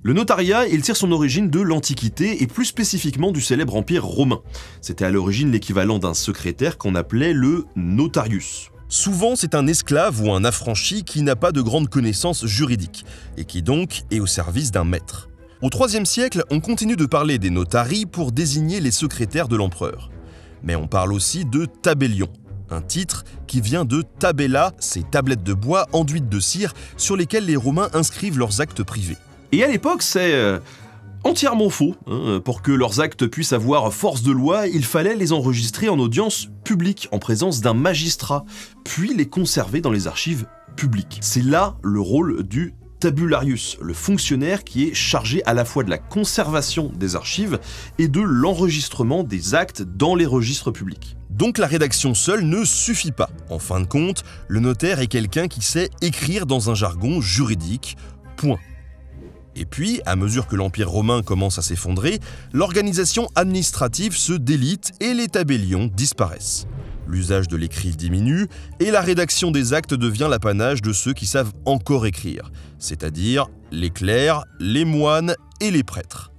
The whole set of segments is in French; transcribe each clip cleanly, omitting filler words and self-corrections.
Le notariat, il tire son origine de l'Antiquité et plus spécifiquement du célèbre Empire romain. C'était à l'origine l'équivalent d'un secrétaire qu'on appelait le notarius. Souvent, c'est un esclave ou un affranchi qui n'a pas de grandes connaissances juridiques et qui donc est au service d'un maître. Au IIIe siècle, on continue de parler des notarii pour désigner les secrétaires de l'empereur. Mais on parle aussi de tabellion, un titre qui vient de tabella, ces tablettes de bois enduites de cire sur lesquelles les Romains inscrivent leurs actes privés. Et à l'époque, c'est entièrement faux. Pour que leurs actes puissent avoir force de loi, il fallait les enregistrer en audience publique, en présence d'un magistrat, puis les conserver dans les archives publiques. C'est là le rôle du tabularius, le fonctionnaire qui est chargé à la fois de la conservation des archives et de l'enregistrement des actes dans les registres publics. Donc la rédaction seule ne suffit pas. En fin de compte, le notaire est quelqu'un qui sait écrire dans un jargon juridique, point. Et puis, à mesure que l'Empire romain commence à s'effondrer, l'organisation administrative se délite et les tabellions disparaissent. L'usage de l'écrit diminue et la rédaction des actes devient l'apanage de ceux qui savent encore écrire, c'est-à-dire les clercs, les moines et les prêtres.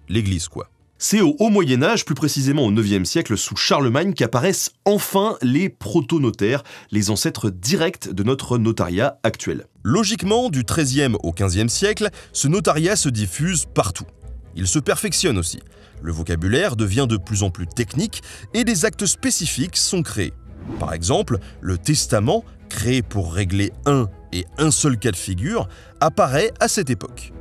L'Église, quoi. C'est au Haut Moyen-Âge, plus précisément au IXe siècle, sous Charlemagne, qu'apparaissent enfin les proto-notaires, les ancêtres directs de notre notariat actuel. Logiquement, du XIIIe au XVe siècle, ce notariat se diffuse partout. Il se perfectionne aussi. Le vocabulaire devient de plus en plus technique et des actes spécifiques sont créés. Par exemple, le testament, créé pour régler un et un seul cas de figure, apparaît à cette époque.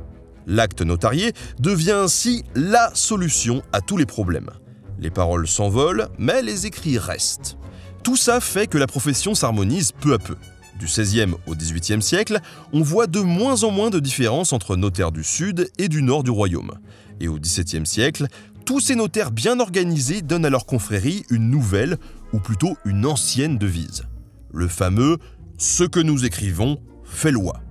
L'acte notarié devient ainsi la solution à tous les problèmes. Les paroles s'envolent, mais les écrits restent. Tout ça fait que la profession s'harmonise peu à peu. Du XVIe au XVIIIe siècle, on voit de moins en moins de différences entre notaires du sud et du nord du royaume. Et au XVIIe siècle, tous ces notaires bien organisés donnent à leur confrérie une nouvelle, ou plutôt une ancienne devise. Le fameux « Ce que nous écrivons fait loi ».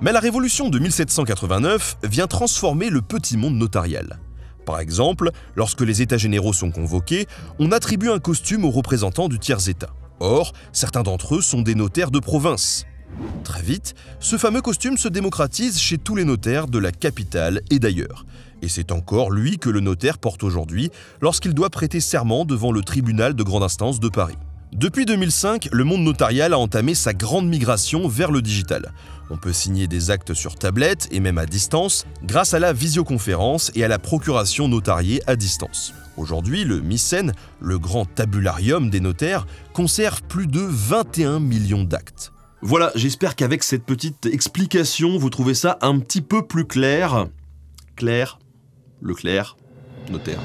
Mais la révolution de 1789 vient transformer le petit monde notarial. Par exemple, lorsque les États généraux sont convoqués, on attribue un costume aux représentants du tiers-État. Or, certains d'entre eux sont des notaires de province. Très vite, ce fameux costume se démocratise chez tous les notaires de la capitale et d'ailleurs. Et c'est encore lui que le notaire porte aujourd'hui lorsqu'il doit prêter serment devant le tribunal de grande instance de Paris. Depuis 2005, le monde notarial a entamé sa grande migration vers le digital. On peut signer des actes sur tablette et même à distance grâce à la visioconférence et à la procuration notariée à distance. Aujourd'hui, le Mycène, le grand tabularium des notaires, conserve plus de 21 millions d'actes. Voilà, j'espère qu'avec cette petite explication, vous trouvez ça un petit peu plus clair. Clair, le clerc, notaire.